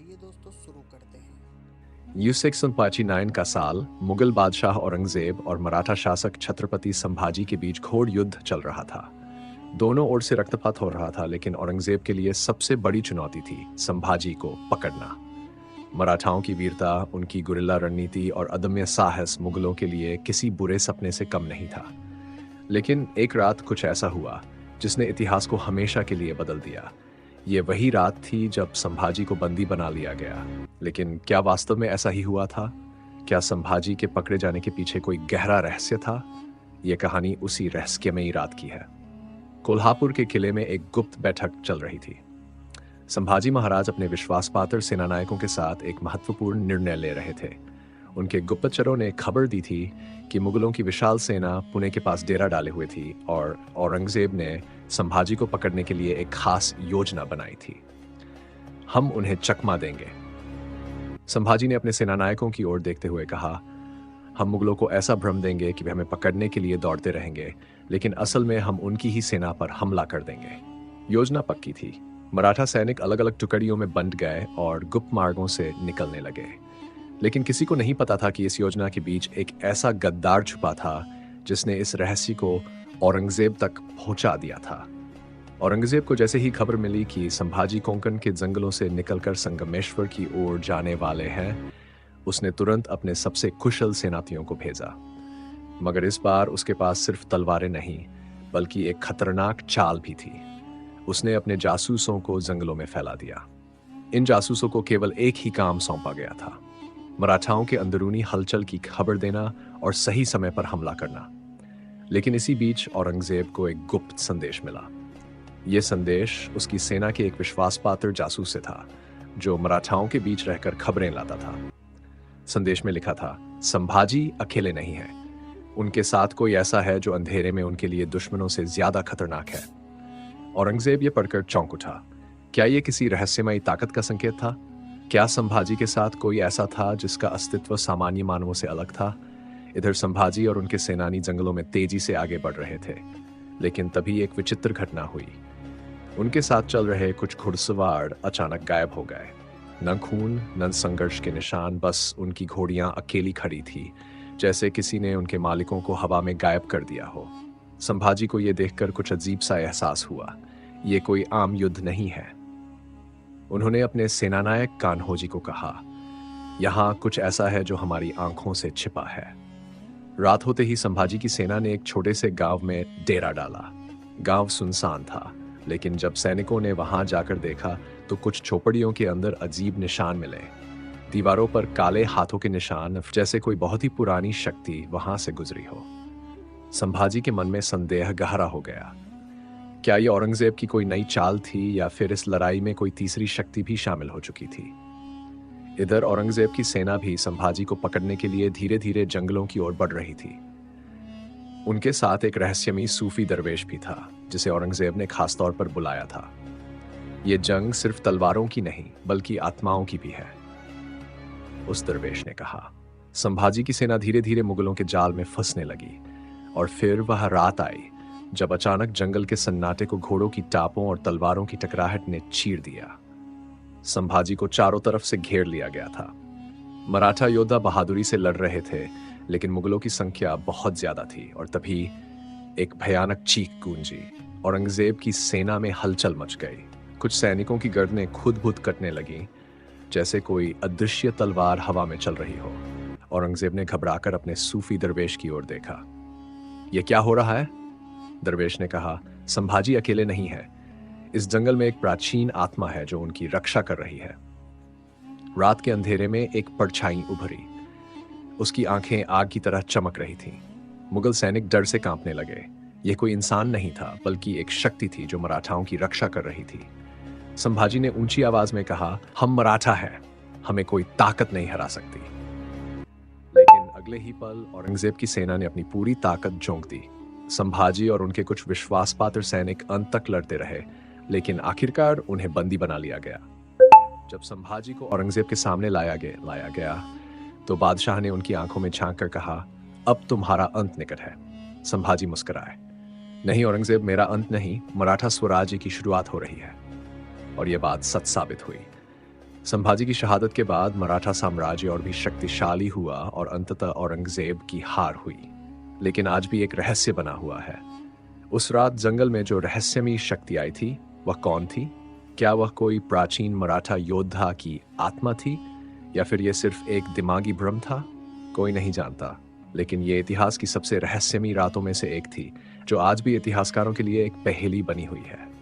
चलिए दोस्तों शुरू करते हैं। U659 का साल मुगल बादशाह औरंगजेब और मराठा शासक छत्रपति संभाजी के बीच घोर युद्ध चल रहा था। दोनों ओर से रक्तपात हो रहा था, लेकिन औरंगजेब के लिए सबसे बड़ी चुनौती थी संभाजी को पकड़ना। मराठाओं की वीरता, उनकी गुरिल्ला रणनीति और अदम्य साहस मुगलों के लिए किसी बुरे सपने से कम नहीं था। लेकिन एक रात कुछ ऐसा हुआ जिसने इतिहास को हमेशा के लिए बदल दिया। ये वही रात थी जब संभाजी को बंदी बना लिया गया। लेकिन क्या वास्तव में ऐसा ही हुआ था? क्या संभाजी के पकड़े जाने के पीछे कोई गहरा रहस्य था? यह कहानी उसी रहस्यमयी रात की है। कोल्हापुर के किले में एक गुप्त बैठक चल रही थी। संभाजी महाराज अपने विश्वासपात्र सेनानायकों के साथ एक महत्वपूर्ण निर्णय ले रहे थे। उनके गुप्तचरों ने खबर दी थी कि मुगलों की विशाल सेना पुणे के पास डेरा डाले हुए थी और औरंगजेब ने संभाजी को पकड़ने के लिए एक खास योजना बनाई थी। हम उन्हें चकमा देंगे। संभाजी ने अपने सेनानायकों की ओर देखते हुए कहा, हम मुगलों को ऐसा भ्रम देंगे कि वे हमें पकड़ने के लिए दौड़ते रहेंगे, लेकिन असल में हम उनकी ही सेना पर हमला कर देंगे। योजना पक्की थी। मराठा सैनिक अलग अलग टुकड़ियों में बंट गए और गुप्त मार्गों से निकलने लगे। लेकिन किसी को नहीं पता था कि इस योजना के बीच एक ऐसा गद्दार छुपा था जिसने इस रहस्य को औरंगजेब तक पहुंचा दिया था। औरंगजेब को जैसे ही खबर मिली कि संभाजी कोंकण के जंगलों से निकलकर संगमेश्वर की ओर जाने वाले हैं, उसने तुरंत अपने सबसे कुशल सेनापतियों को भेजा। मगर इस बार उसके पास सिर्फ तलवारें नहीं, बल्कि एक खतरनाक चाल भी थी। उसने अपने जासूसों को जंगलों में फैला दिया। इन जासूसों को केवल एक ही काम सौंपा गया था, मराठाओं के अंदरूनी हलचल की खबर देना और सही समय पर हमला करना। लेकिन इसी बीच औरंगजेब को एक गुप्त संदेश मिला। यह संदेश उसकी सेना के एक विश्वासपात्र जासूस से था, जो मराठाओं के बीच रहकर खबरें लाता था। संदेश में लिखा था, संभाजी अकेले नहीं है, उनके साथ कोई ऐसा है जो अंधेरे में उनके लिए दुश्मनों से ज्यादा खतरनाक है। औरंगजेब ये पढ़कर चौंक उठा। क्या यह किसी रहस्यमयी ताकत का संकेत था? क्या संभाजी के साथ कोई ऐसा था जिसका अस्तित्व सामान्य मानवों से अलग था? इधर संभाजी और उनके सेनानी जंगलों में तेजी से आगे बढ़ रहे थे, लेकिन तभी एक विचित्र घटना हुई। उनके साथ चल रहे कुछ घुड़सवार अचानक गायब हो गए। न खून, न संघर्ष के निशान, बस उनकी घोड़ियां अकेली खड़ी थी, जैसे किसी ने उनके मालिकों को हवा में गायब कर दिया हो। संभाजी को यह देखकर कुछ अजीब सा एहसास हुआ। ये कोई आम युद्ध नहीं है। उन्होंने अपने सेनानायक कान्होजी को कहा, यहां कुछ ऐसा है जो हमारी आंखों से छिपा है। रात होते ही संभाजी की सेना ने एक छोटे से गांव में डेरा डाला। गांव सुनसान था, लेकिन जब सैनिकों ने वहां जाकर देखा तो कुछ झोपड़ियों के अंदर अजीब निशान मिले। दीवारों पर काले हाथों के निशान, जैसे कोई बहुत ही पुरानी शक्ति वहां से गुजरी हो। संभाजी के मन में संदेह गहरा हो गया। क्या यह औरंगजेब की कोई नई चाल थी या फिर इस लड़ाई में कोई तीसरी शक्ति भी शामिल हो चुकी थी? इधर औरंगजेब की सेना भी संभाजी को पकड़ने के लिए धीरे धीरे जंगलों की ओर बढ़ रही थी। उनके साथ एक रहस्यमयी सूफी दरवेश भी था, जिसे औरंगजेब ने खासतौर पर बुलाया था। यह जंग सिर्फ तलवारों की नहीं, बल्कि आत्माओं की भी है, उस दरवेश ने कहा। संभाजी की सेना धीरे धीरे मुगलों के जाल में फंसने लगी, और फिर वह रात आई जब अचानक जंगल के सन्नाटे को घोड़ों की टापों और तलवारों की टकराहट ने चीर दिया। संभाजी को चारों तरफ से घेर लिया गया था। मराठा योद्धा बहादुरी से लड़ रहे थे, लेकिन मुगलों की संख्या बहुत ज्यादा थी, और तभी एक भयानक चीख गूंजी। औरंगजेब की सेना में हलचल मच गई। कुछ सैनिकों की गर्दनें खुद-बुद कटने लगी, जैसे कोई अदृश्य तलवार हवा में चल रही हो। औरंगजेब ने घबराकर अपने सूफी दरवेश की ओर देखा। यह क्या हो रहा है? दरवेश ने कहा, संभाजी अकेले नहीं है। इस जंगल में एक प्राचीन आत्मा है जो उनकी रक्षा कर रही है। रात के अंधेरे में एक परछाई उभरी। उसकी आंखें आग की तरह चमक रही थीं। मुगल सैनिक डर से कांपने लगे। यह कोई इंसान नहीं था, बल्कि एक शक्ति थी जो मराठाओं की रक्षा कर रही थी। संभाजी ने ऊंची आवाज में कहा, हम मराठा हैं, हमें कोई ताकत नहीं हरा सकती। लेकिन अगले ही पल औरंगजेब की सेना ने अपनी पूरी ताकत झोंक दी। संभाजी और उनके कुछ विश्वासपात्र सैनिक अंत तक लड़ते रहे, लेकिन आखिरकार उन्हें बंदी बना लिया गया। जब संभाजी को औरंगजेब के सामने लाया गया तो बादशाह ने उनकी आंखों में झांक कर कहा, अब तुम्हारा अंत निकट है। संभाजी मुस्कुराए, नहीं औरंगजेब, मेरा अंत नहीं, मराठा स्वराज्य की शुरुआत हो रही है। और यह बात सच साबित हुई। संभाजी की शहादत के बाद मराठा साम्राज्य और भी शक्तिशाली हुआ और अंततः औरंगजेब की हार हुई। लेकिन आज भी एक रहस्य बना हुआ है। उस रात जंगल में जो रहस्यमयी शक्ति आई थी, वह कौन थी? क्या वह कोई प्राचीन मराठा योद्धा की आत्मा थी या फिर यह सिर्फ एक दिमागी भ्रम था? कोई नहीं जानता। लेकिन ये इतिहास की सबसे रहस्यमयी रातों में से एक थी, जो आज भी इतिहासकारों के लिए एक पहेली बनी हुई है।